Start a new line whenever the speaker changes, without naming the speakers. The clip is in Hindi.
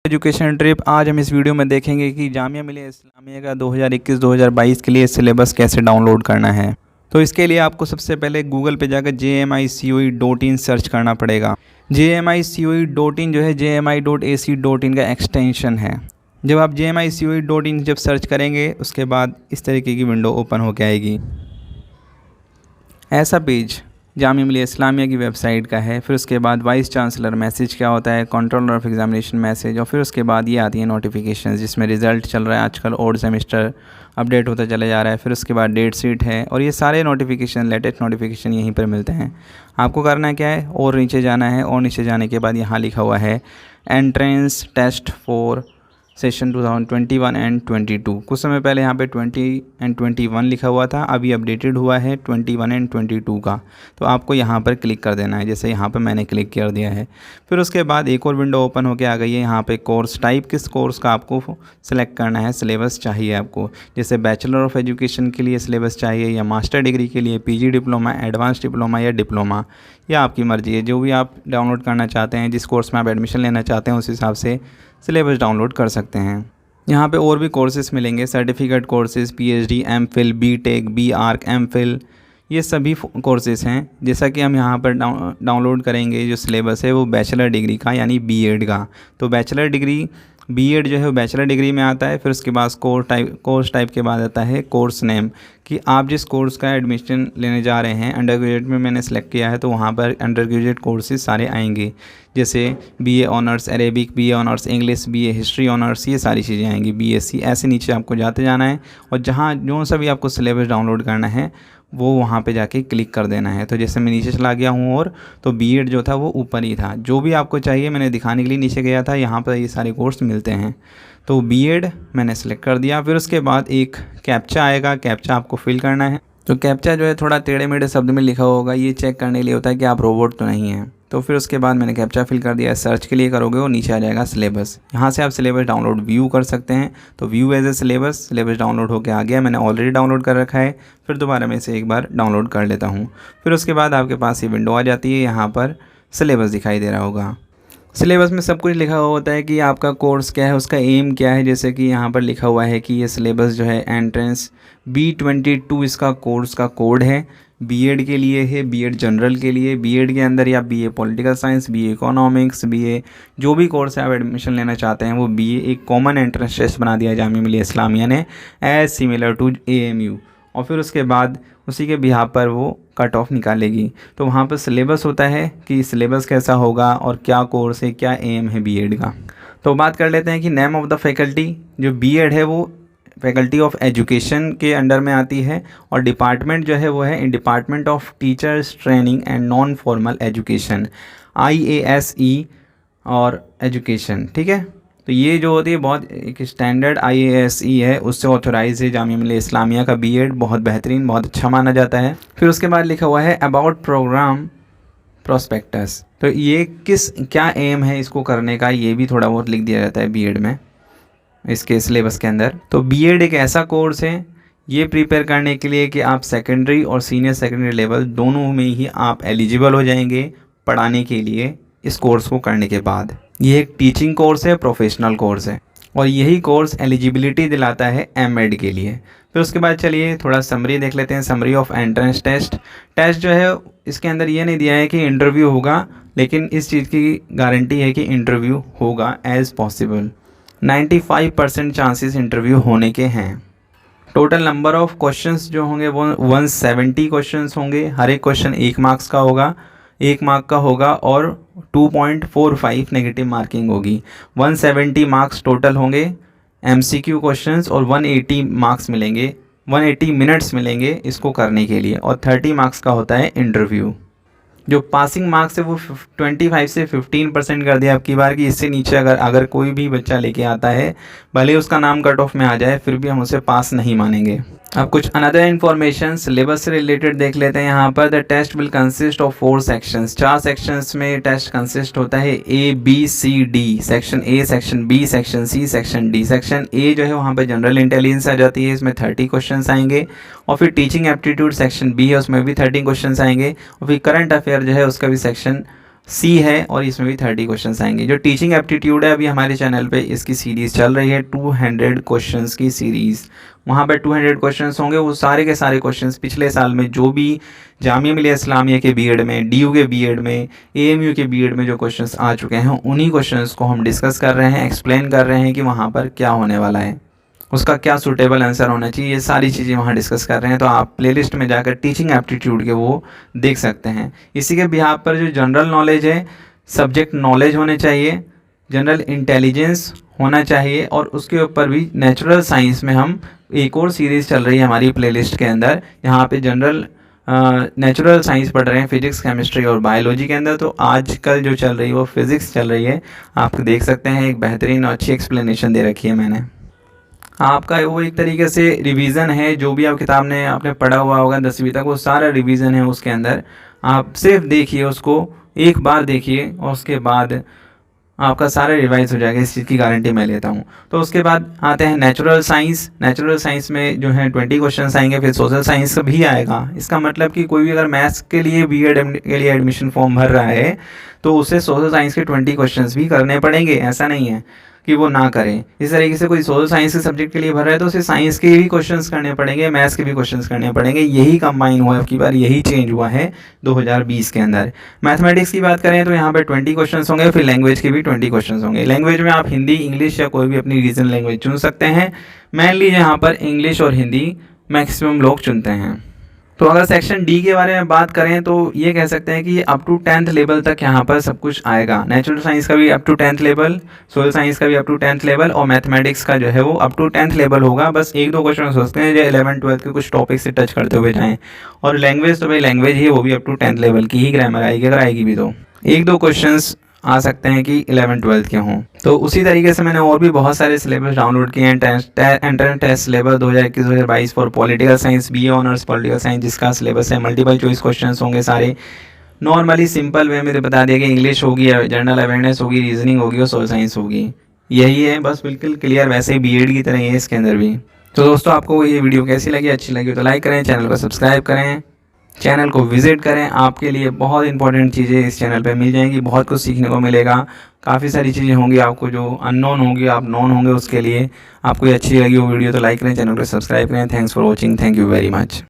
Education trip. आज हम इस वीडियो में देखेंगे कि जामिया मिलिया इस्लामिया का 2021-2022 के लिए सिलेबस कैसे डाउनलोड करना है। तो इसके लिए आपको सबसे पहले गूगल पे जाकर jmicoe.in सर्च करना पड़ेगा। jmicoe.in जो है jmi.ac.in का एक्सटेंशन है। जब आप jmicoe.in जब सर्च करेंगे उसके बाद इस तरीके की विंडो ओपन होकर आएगी। ऐसा पेज जामिया मिलिया इस्लामिया की वेबसाइट का है। फिर उसके बाद वाइस चांसलर मैसेज क्या होता है, कंट्रोलर ऑफ एग्जामिनेशन मैसेज, और फिर उसके बाद ये आती है नोटिफिकेशन जिसमें रिज़ल्ट चल रहा है आजकल और सेमेस्टर अपडेट होता चला जा रहा है। फिर उसके बाद डेट शीट है और ये सारे नोटिफिकेशन लेटेस्ट नोटिफिकेशन यहीं पर मिलते हैं। आपको करना क्या है, और नीचे जाना है और नीचे जाने के बाद यहाँ लिखा हुआ है entrance test for session 2021 and 22। कुछ समय पहले यहाँ पे 20 एंड 21 लिखा हुआ था, अभी अपडेटेड हुआ है 21 एंड 22 का। तो आपको यहाँ पर क्लिक कर देना है, जैसे यहाँ पे मैंने क्लिक कर दिया है। फिर उसके बाद एक और विंडो ओपन होके आ गई है। यहाँ पे कोर्स टाइप, किस कोर्स का आपको सेलेक्ट करना है, सिलेबस चाहिए आपको, जैसे बैचलर ऑफ एजुकेशन के लिए सिलेबस चाहिए या मास्टर डिग्री के लिए पीजी डिप्लोमा, एडवांस डिप्लोमा या डिप्लोमा, या आपकी मर्ज़ी है। जो भी आप डाउनलोड करना चाहते हैं, जिस कोर्स में आप एडमिशन लेना चाहते हैं उस हिसाब से सिलेबस डाउनलोड कर सकते हैं। यहाँ पे और भी कोर्सेज मिलेंगे, certificate courses, PhD, MPhil, BTech, BArch, MPhil, ये सभी कोर्सेज हैं। जैसा कि हम यहाँ पर डाउनलोड करेंगे जो सिलेबस है वो बैचलर डिग्री का यानी बीएड का। तो बैचलर डिग्री बीएड जो है वो बैचलर डिग्री में आता है। फिर उसके बाद कोर्स टाइप के बाद आता है कोर्स नेम, कि आप जिस कोर्स का एडमिशन लेने जा रहे हैं। अंडर ग्रेजुएट में मैंने सेलेक्ट किया है तो वहाँ पर अंडर ग्रेजुएट कोर्सेज सारे आएंगे, जैसे BA honours Arabic, BA honours English, BA history honours, ये सारी चीज़ें आएंगी, बीएससी। ऐसे नीचे आपको जाते जाना है और जहाँ जो सा भी आपको सिलेबस डाउनलोड करना है वो वहाँ पे जाके क्लिक कर देना है। तो जैसे मैं नीचे चला गया हूँ और तो बीएड जो था वो ऊपर ही था। जो भी आपको चाहिए मैंने दिखाने के लिए नीचे गया था, यहाँ पर ये सारे कोर्स मिलते हैं। तो बीएड मैंने सेलेक्ट कर दिया। फिर उसके बाद एक कैप्चा आएगा, कैप्चा आपको फिल करना है। तो कैप्चा जो है थोड़ा टेढ़े मेढ़े शब्द में लिखा होगा, ये चेक करने के लिए होता है कि आप रोबोट तो नहीं हैं। तो फिर उसके बाद मैंने कैप्चा फिल कर दिया। सर्च के लिए करोगे और नीचे आ जाएगा सिलेबस, यहाँ से आप सिलेबस डाउनलोड व्यू कर सकते हैं। तो view as a syllabus download होकर आ गया, मैंने ऑलरेडी डाउनलोड कर रखा है। फिर दोबारा मैं इसे एक बार डाउनलोड कर लेता हूँ। फिर उसके बाद आपके पास ये विंडो आ जाती है, यहाँ पर सिलेबस दिखाई दे रहा होगा। सिलेबस में सब कुछ लिखा हुआ होता है कि आपका कोर्स क्या है, उसका एम क्या है। जैसे कि यहाँ पर लिखा हुआ है कि ये सिलेबस जो है एंट्रेंस B22 इसका कोर्स का कोड है, बीएड के लिए है, बीएड जनरल के लिए, बीएड के अंदर या BA political science, BA economics, BA जो भी कोर्स है आप एडमिशन लेना चाहते हैं वो बीए एक कॉमन एंट्रेंस टेस्ट बना दिया जामिया मिलिया इस्लामिया ने एज सिमिलर टू AMU। और फिर उसके बाद उसी के बिहार पर वो कट ऑफ निकालेगी। तो वहाँ पर सिलेबस होता है कि सिलेबस कैसा होगा और क्या कोर्स है, क्या एम है बीएड का। तो बात कर लेते हैं कि नेम ऑफ़ द फैकल्टी। जो बीएड है वो फैकल्टी ऑफ एजुकेशन के अंडर में आती है और डिपार्टमेंट जो है वो है department of teachers training and non formal education, IASE और एजुकेशन। ठीक है, तो ये जो होती है बहुत एक स्टैंडर्ड IASE है, उससे ऑथोराइज है जामिया मिलिया इस्लामिया का बीएड, बहुत बेहतरीन, बहुत अच्छा माना जाता है। फिर उसके बाद लिखा हुआ है अबाउट प्रोग्राम प्रोस्पेक्टस। तो ये क्या एम है इसको करने का, ये भी थोड़ा बहुत लिख दिया जाता है बीएड में इसके सिलेबस के अंदर। तो बीएड एक ऐसा कोर्स है ये प्रिपेयर करने के लिए कि आप सेकेंडरी और सीनियर सेकेंडरी लेवल दोनों में ही आप एलिजिबल हो जाएंगे पढ़ाने के लिए इस कोर्स को करने के बाद। ये एक टीचिंग कोर्स है, प्रोफेशनल कोर्स है और यही कोर्स एलिजिबिलिटी दिलाता है एमएड के लिए। फिर उसके बाद चलिए थोड़ा समरी देख लेते हैं। Summary of entrance test. Test जो है इसके अंदर ये नहीं दिया है कि इंटरव्यू होगा, लेकिन इस चीज़ की गारंटी है कि इंटरव्यू होगा एज पॉसिबल। 95% चांसेस इंटरव्यू होने के हैं। टोटल नंबर ऑफ क्वेश्चंस जो होंगे वो 170 क्वेश्चंस होंगे। हर एक क्वेश्चन 1 मार्क्स का होगा, 1 मार्क का होगा और 2.45 नेगेटिव मार्किंग होगी। 170 मार्क्स टोटल होंगे MCQ क्वेश्चंस और 180 मार्क्स मिलेंगे, 180 मिनट्स मिलेंगे इसको करने के लिए और 30 मार्क्स का होता है इंटरव्यू। जो पासिंग मार्क्स है वो 25 से 15% कर दिया आपकी बार, कि इससे नीचे अगर कोई भी बच्चा लेके आता है भले उसका नाम कट ऑफ में आ जाए फिर भी हम उसे पास नहीं मानेंगे। अब कुछ अनदर इन्फॉर्मेशन सिलेबस से रिलेटेड देख लेते हैं। यहाँ पर the test will consist of 4 sections. 4 sections में टेस्ट कंसिस्ट होता है ABCD। Section A, section B, section C, section D। Section A जो है वहाँ पर जनरल इंटेलिजेंस आ जाती है, इसमें 30 क्वेश्चंस आएंगे। और फिर टीचिंग एप्टीट्यूड सेक्शन B है, उसमें भी 30 क्वेश्चंस आएंगे। और फिर करंट अफेयर जो है उसका भी सेक्शन सी है और इसमें भी 30 क्वेश्चंस आएंगे। जो टीचिंग एप्टीट्यूड है अभी हमारे चैनल पे इसकी सीरीज़ चल रही है 200 क्वेश्चंस की सीरीज़। वहाँ पे 200 क्वेश्चंस होंगे, वो सारे के सारे क्वेश्चंस पिछले साल में जो भी जामिया मिलिया इस्लामिया के बीएड में, डीयू के बीएड में, एएमयू के बीएड में जो क्वेश्चंस आ चुके हैं उन्हीं क्वेश्चंस को हम डिस्कस कर रहे हैं, एक्सप्लेन कर रहे हैं कि वहाँ पर क्या होने वाला है, उसका क्या सूटेबल आंसर होना चाहिए, ये सारी चीज़ें वहाँ डिस्कस कर रहे हैं। तो आप प्लेलिस्ट में जाकर टीचिंग एप्टीट्यूड के वो देख सकते हैं। इसी के बिहार पर जो जनरल नॉलेज है, सब्जेक्ट नॉलेज होने चाहिए, जनरल इंटेलिजेंस होना चाहिए, और उसके ऊपर भी नेचुरल साइंस में हम एक और सीरीज़ चल रही है हमारी प्लेलिस्ट के अंदर, यहाँ पे जनरल नेचुरल साइंस पढ़ रहे हैं, फिजिक्स, केमिस्ट्री और बायोलॉजी के अंदर। तो आजकल जो चल रही है वो फिज़िक्स चल रही है, आप देख सकते हैं एक बेहतरीन और अच्छी एक्सप्लेनेशन दे रखी है मैंने। आपका वो एक तरीके से रिवीजन है, जो भी आप किताब ने आपने पढ़ा हुआ होगा 10वीं तक वो सारा रिवीजन है उसके अंदर। आप सिर्फ देखिए उसको, एक बार देखिए और उसके बाद आपका सारा रिवाइज हो जाएगा, इस चीज़ की गारंटी मैं लेता हूँ। तो उसके बाद आते हैं नेचुरल साइंस। नेचुरल साइंस में जो है 20 क्वेश्चन आएंगे, फिर सोशल साइंस का भी आएगा। इसका मतलब कि कोई भी अगर मैथ्स के लिए बीएड के लिए एडमिशन फॉर्म भर रहा है तो उसे सोशल साइंस के 20 क्वेश्चन भी करने पड़ेंगे, ऐसा नहीं है कि वो ना करें। इस तरीके से कोई सोशल साइंस के सब्जेक्ट के लिए भर रहा है तो उसे साइंस के भी क्वेश्चंस करने पड़ेंगे, मैथ्स के भी क्वेश्चंस करने पड़ेंगे। यही कंबाइन हुआ है अब की बार, यही चेंज हुआ है 2020 के अंदर। मैथमेटिक्स की बात करें तो यहाँ पर 20 क्वेश्चंस होंगे, फिर लैंग्वेज के भी 20 क्वेश्चंस होंगे। लैंग्वेज में आप हिंदी, इंग्लिश या कोई भी अपनी रीजनल लैंग्वेज चुन सकते हैं। मेनली यहाँ पर इंग्लिश और हिंदी मैक्सिमम लोग चुनते हैं। तो अगर सेक्शन डी के बारे में बात करें तो ये कह सकते हैं कि ये अप टू 10th लेवल तक यहाँ पर सब कुछ आएगा। नेचुरल साइंस का भी up to 10th level, social science का भी अप टू 10th लेवल, और मैथमेटिक्स का जो है वो अप टू 10th लेवल होगा। बस एक दो क्वेश्चन हो सकते हैं जो 11th 12th के कुछ टॉपिक से टच करते हुए जाएँ। और लैंग्वेज तो भाई लैंग्वेज ही, वो भी अप टू 10th लेवल की ही ग्रामर आएगी, अगर आएगी भी तो। एक दो क्वेश्चंस आ सकते हैं कि 11th 12th के हों। तो उसी तरीके से मैंने और भी बहुत सारे सिलेबस डाउनलोड किए हैं। Entrance test syllabus 2021-2022 for political science, BA honours political science, जिसका सिलेबस है मल्टीपल चॉइस क्वेश्चंस होंगे सारे। नॉर्मली सिंपल वे में बता दिया कि इंग्लिश होगी, जनरल अवेयरनेस होगी, रीजनिंग होगी और सोशल साइंस होगी। यही है बस, बिल्कुल क्लियर, वैसे ही बीएड की तरह ही है इसके अंदर भी। तो दोस्तों आपको ये वीडियो कैसी लगी, अच्छी लगी तो लाइक करें, चैनल को सब्सक्राइब करें, चैनल को विज़िट करें। आपके लिए बहुत इंपॉर्टेंट चीज़ें इस चैनल पे मिल जाएंगी, बहुत कुछ सीखने को मिलेगा। काफ़ी सारी चीज़ें होंगी आपको जो अननोन होंगी, आप नोन होंगे। उसके लिए आपको ये अच्छी लगी वो वीडियो तो लाइक करें, चैनल को सब्सक्राइब करें। Thanks for watching, thank you very much.